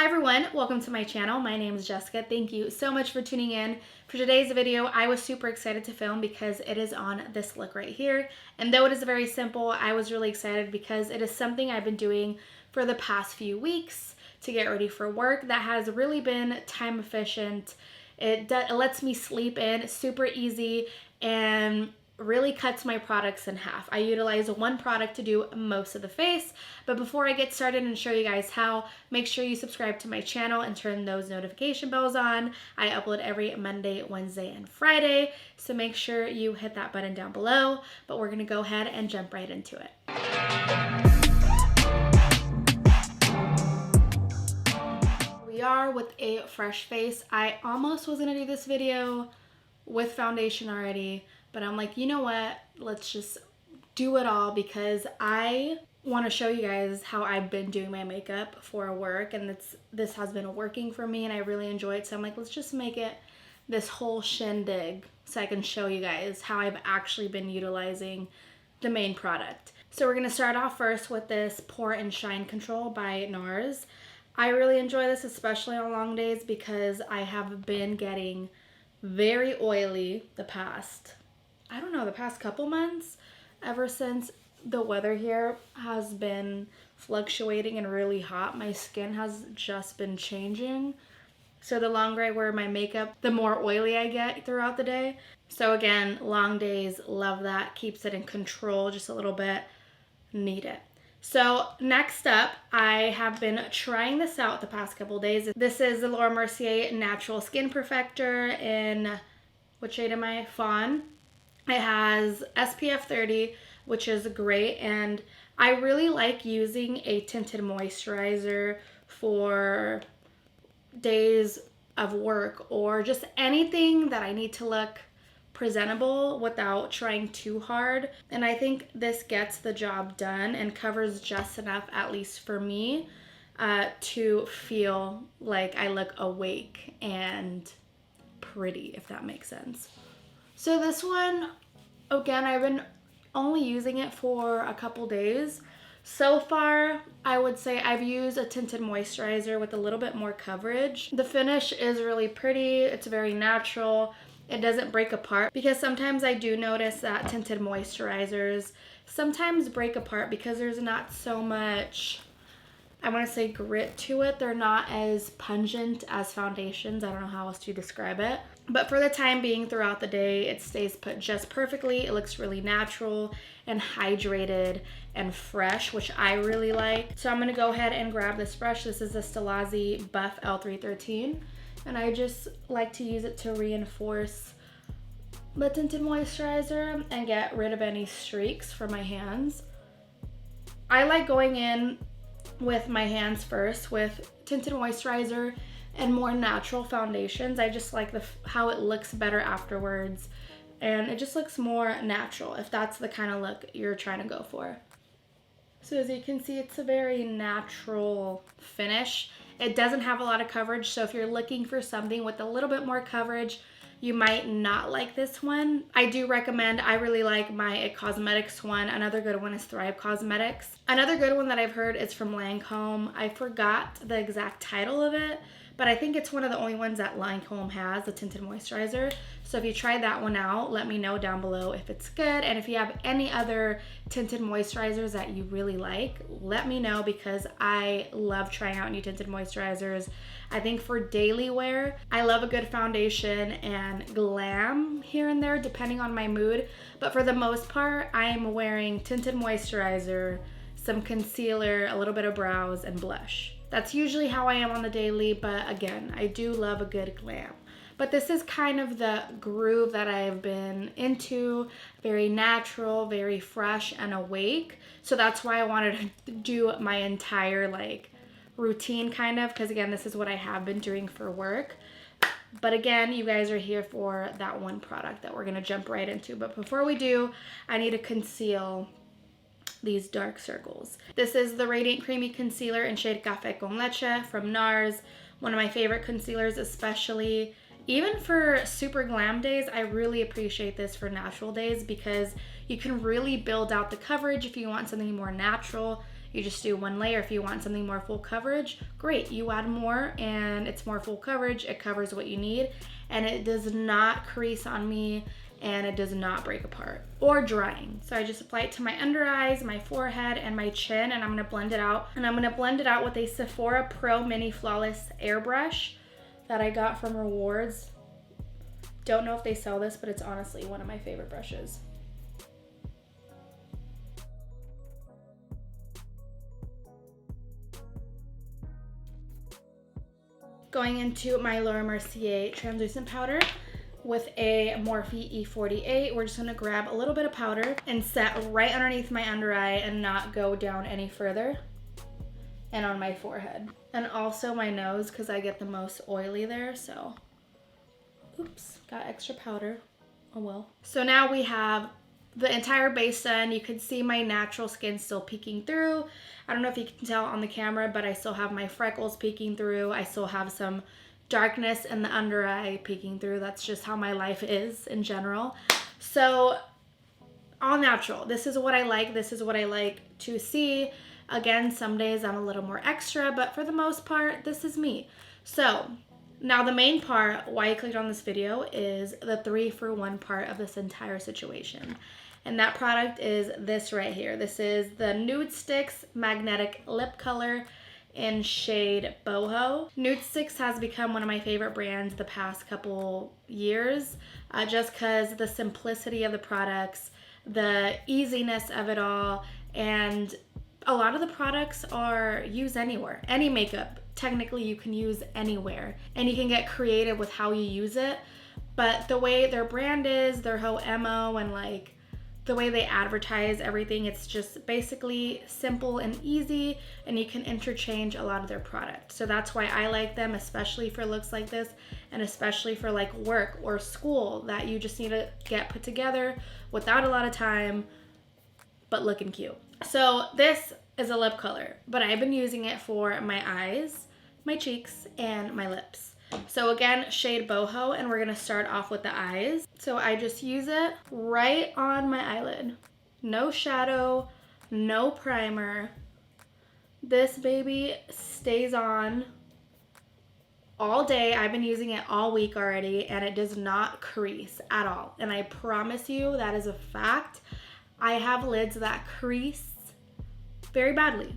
Hi everyone, welcome to my channel. My name is Jessica. Thank you so much for tuning in. For today's video, I was super excited to film because it is on this look right here. And though it is very simple, I was really excited because it is something I've been doing for the past few weeks to get ready for work that has really been time efficient. It lets me sleep in, super easy, and really cuts my products in half. I utilize one product to do most of the face, but before I get started and show you guys how, make sure you subscribe to my channel and turn those notification bells on. I upload every Monday, Wednesday, and Friday, so make sure you hit that button down below, but we're gonna go ahead and jump right into it. We are with a fresh face. I almost was gonna do this video with foundation already, but I'm like, you know what? Let's just do it all because I want to show you guys how I've been doing my makeup for work, and this has been working for me and I really enjoy it. So I'm like, let's just make it this whole shindig so I can show you guys how I've actually been utilizing the main product. So we're going to start off first with this Pore and Shine Control by NARS. I really enjoy this, especially on long days, because I have been getting very oily the past couple months, ever since the weather here has been fluctuating and really hot. My skin has just been changing. So the longer I wear my makeup, the more oily I get throughout the day. So again, long days, love that. Keeps it in control just a little bit. Need it. So next up, I have been trying this out the past couple days. This is the Laura Mercier Natural Skin Perfector in, what shade am I? Fawn. It has SPF 30, which is great, and I really like using a tinted moisturizer for days of work or just anything that I need to look presentable without trying too hard. And I think this gets the job done and covers just enough, at least for me, to feel like I look awake and pretty, if that makes sense. So this one, again, I've been only using it for a couple days. So far, I would say I've used a tinted moisturizer with a little bit more coverage. The finish is really pretty. It's very natural. It doesn't break apart, because sometimes I do notice that tinted moisturizers sometimes break apart because there's not so much, I want to say, grit to it. They're not as pungent as foundations. I don't know how else to describe it. But for the time being, throughout the day, it stays put just perfectly. It looks really natural and hydrated and fresh, which I really like. So I'm going to go ahead and grab this brush. This is the Stilazzi Buff L313. And I just like to use it to reinforce the tinted moisturizer and get rid of any streaks from my hands. I like going in with my hands first with tinted moisturizer and more natural foundations. I just like how it looks better afterwards, and it just looks more natural if that's the kind of look you're trying to go for. So as you can see, it's a very natural finish. It doesn't have a lot of coverage, so if you're looking for something with a little bit more coverage, you might not like this one. I do recommend, I really like my IT Cosmetics one. Another good one is Thrive Cosmetics. Another good one that I've heard is from Lancome. I forgot the exact title of it, but I think it's one of the only ones that Lancome has, the tinted moisturizer. So if you try that one out, let me know down below if it's good. And if you have any other tinted moisturizers that you really like, let me know, because I love trying out new tinted moisturizers. I think for daily wear, I love a good foundation and glam here and there depending on my mood. But for the most part, I'm wearing tinted moisturizer, some concealer, a little bit of brows, and blush. That's usually how I am on the daily, but again, I do love a good glam. But this is kind of the groove that I've been into, very natural, very fresh and awake. So that's why I wanted to do my entire routine kind of, because again, this is what I have been doing for work. But again, you guys are here for that one product that we're gonna jump right into. But before we do, I need to conceal these dark circles. This is the Radiant Creamy Concealer in shade Café con Leche from NARS. One of my favorite concealers, especially even for super glam days. I really appreciate this for natural days because you can really build out the coverage if you want something more natural. you just do one layer. If you want something more full coverage, great, you add more and it's more full coverage. It covers what you need and it does not crease on me and it does not break apart or drying. So I just apply it to my under eyes, my forehead, and my chin, and I'm gonna blend it out. And I'm gonna blend it out with a Sephora Pro Mini Flawless Airbrush that I got from Rewards. Don't know if they sell this, but it's honestly one of my favorite brushes. Going into my Laura Mercier translucent powder with a Morphe E48. We're just gonna grab a little bit of powder and set right underneath my under eye and not go down any further, and on my forehead. And also my nose, because I get the most oily there, so. Oops, got extra powder. Oh well. So now we have the entire base done. You can see my natural skin still peeking through. I don't know if you can tell on the camera, but I still have my freckles peeking through. I still have some darkness in the under eye peeking through. That's just how my life is in general. So all natural. This is what I like. This is what I like to see. Again, some days I'm a little more extra, but for the most part, this is me. So now the main part, why I clicked on this video, is the 3-for-1 part of this entire situation. And that product is this right here. This is the NUDESTIX Magnetic Lip Color in shade Boho. NUDESTIX has become one of my favorite brands the past couple years, just because the simplicity of the products, the easiness of it all, and a lot of the products are used anywhere. Any makeup, technically you can use anywhere, and you can get creative with how you use it. But the way their brand is, their whole MO, and like the way they advertise everything, it's just basically simple and easy, and you can interchange a lot of their products. So that's why I like them, especially for looks like this, and especially for like work or school that you just need to get put together without a lot of time, but looking cute. So this is a lip color, but I've been using it for my eyes, my cheeks, and my lips. So again, shade Boho, and we're gonna start off with the eyes. So I just use it right on my eyelid. No shadow, no primer. This baby stays on all day. I've been using it all week already, and it does not crease at all. And I promise you that is a fact. I have lids that crease very badly,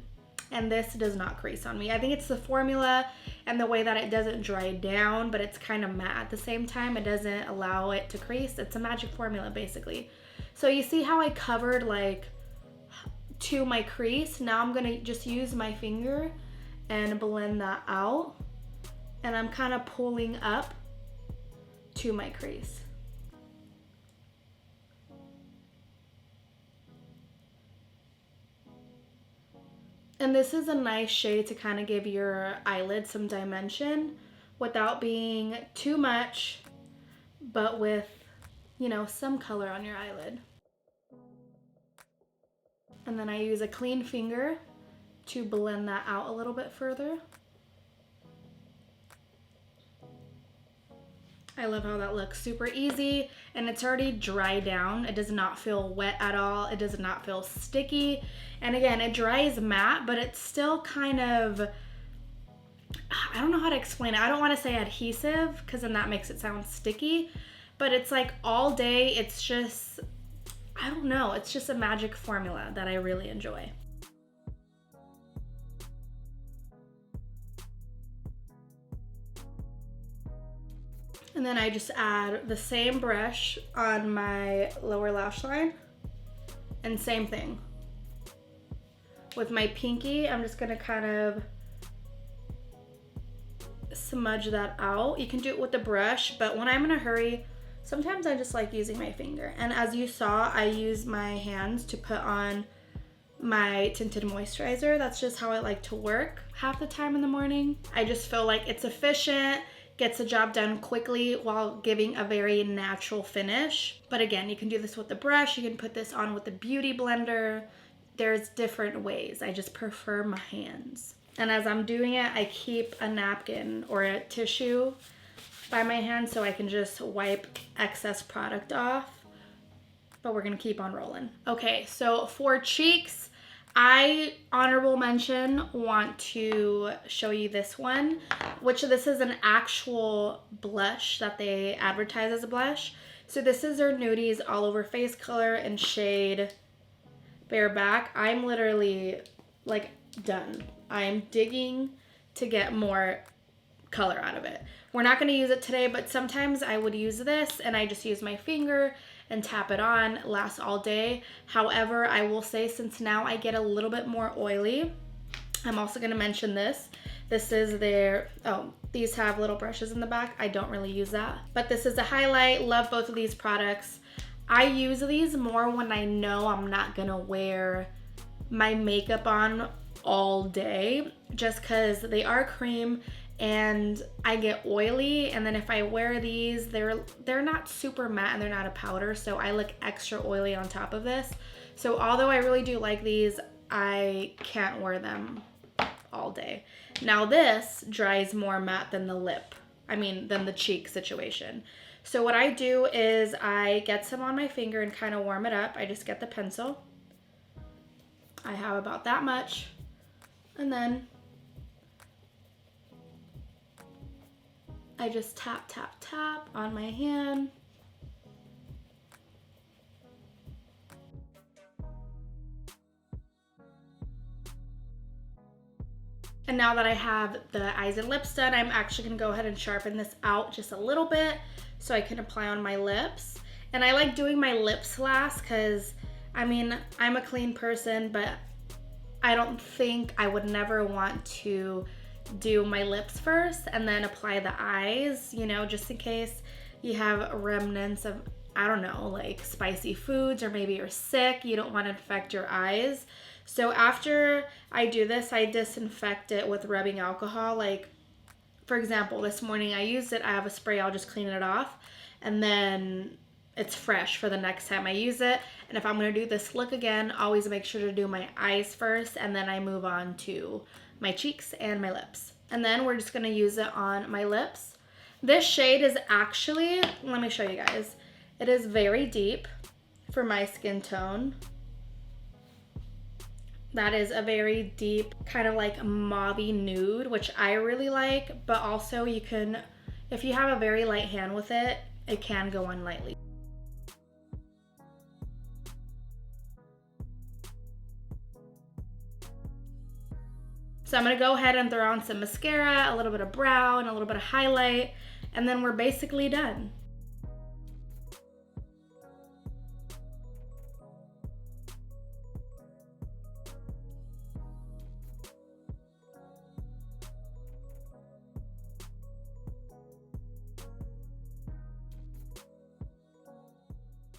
and this does not crease on me. I think it's the formula and the way that it doesn't dry down, but it's kind of matte at the same time. It doesn't allow it to crease. It's a magic formula basically. So you see how I covered like to my crease? Now I'm gonna just use my finger and blend that out, and I'm kind of pulling up to my crease. And this is a nice shade to kind of give your eyelid some dimension without being too much, but with, you know, some color on your eyelid. And then I use a clean finger to blend that out a little bit further. I love how that looks. Super easy, and it's already dried down. It does not feel wet at all. It does not feel sticky. And again, it dries matte, but it's still kind of, I don't know how to explain it. I don't want to say adhesive, because then that makes it sound sticky, but it's like all day. It's just, I don't know. It's just a magic formula that I really enjoy. And then I just add the same brush on my lower lash line, and same thing. With my pinky, I'm just gonna kind of smudge that out. You can do it with the brush, but when I'm in a hurry, sometimes I just like using my finger. And as you saw, I use my hands to put on my tinted moisturizer. That's just how I like to work half the time in the morning. I just feel like it's efficient, gets the job done quickly while giving a very natural finish. But again, you can do this with the brush, you can put this on with the beauty blender. There's different ways. I just prefer my hands. And as I'm doing it, I keep a napkin or a tissue by my hand so I can just wipe excess product off. But we're gonna keep on rolling. Okay, so for cheeks, I, honorable mention, want to show you this one, which this is an actual blush that they advertise as a blush. So this is their Nudies All Over Face color in shade Bareback. I'm literally like done. I'm digging to get more color out of it. We're not going to use it today, but sometimes I would use this and I just use my finger and tap it on. It lasts all day. However, I will say, since now I get a little bit more oily, I'm also going to mention this. This is their, oh, these have little brushes in the back. I don't really use that, but this is a highlight. Love both of these products. I use these more when I know I'm not going to wear my makeup on all day, just because they are cream and I get oily, and then if I wear these, they're not super matte and they're not a powder, so I look extra oily on top of this. So although I really do like these, I can't wear them all day. Now this dries more matte than the lip, than the cheek situation. So what I do is I get some on my finger and kind of warm it up. I just get the pencil. I have about that much, and then I just tap, tap, tap on my hand. And now that I have the eyes and lips done, I'm actually gonna go ahead and sharpen this out just a little bit so I can apply on my lips. And I like doing my lips last because, I'm a clean person, but I don't think I would never want to do my lips first and then apply the eyes, just in case you have remnants of, I don't know, like spicy foods, or maybe you're sick, you don't want to infect your eyes. So after I do this, I disinfect it with rubbing alcohol. Like, for example, this morning I used it, I have a spray, I'll just clean it off, and then it's fresh for the next time I use it. And if I'm going to do this look again, always make sure to do my eyes first, and then I move on to my cheeks and my lips. And then we're just going to use it on my lips. This shade is actually, let me show you guys. It is very deep for my skin tone. That is a very deep kind of like mauvey nude, which I really like, but also you can, if you have a very light hand with it, it can go on lightly. So I'm gonna go ahead and throw on some mascara, a little bit of brow, and a little bit of highlight, and then we're basically done.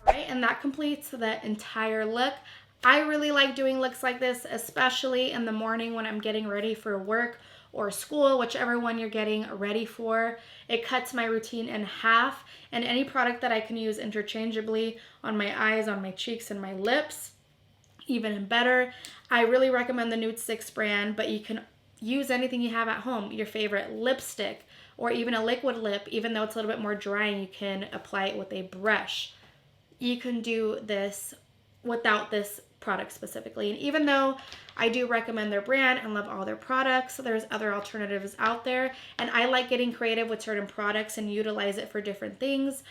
All right, and that completes the entire look. I really like doing looks like this, especially in the morning when I'm getting ready for work or school, whichever one you're getting ready for. It cuts my routine in half, and any product that I can use interchangeably on my eyes, on my cheeks, and my lips, even better. I really recommend the NUDESTIX brand, but you can use anything you have at home, your favorite lipstick, or even a liquid lip. Even though it's a little bit more drying, you can apply it with a brush. You can do this without this product specifically. And even though I do recommend their brand and love all their products, there's other alternatives out there, and I like getting creative with certain products and utilize it for different things.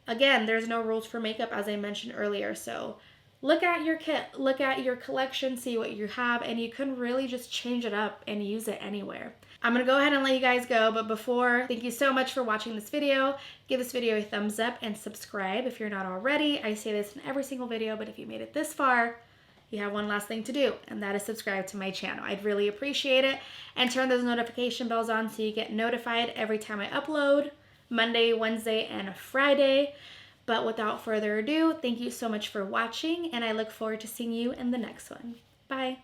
Again, there's no rules for makeup, as I mentioned earlier, so look at your kit, look at your collection, see what you have, and you can really just change it up and use it anywhere. I'm gonna go ahead and let you guys go, but before, thank you so much for watching this video. Give this video a thumbs up and subscribe if you're not already. I say this in every single video, but if you made it this far, you have one last thing to do, and that is subscribe to my channel. I'd really appreciate it. And turn those notification bells on so you get notified every time I upload, Monday, Wednesday, and Friday. But without further ado, thank you so much for watching, and I look forward to seeing you in the next one. Bye.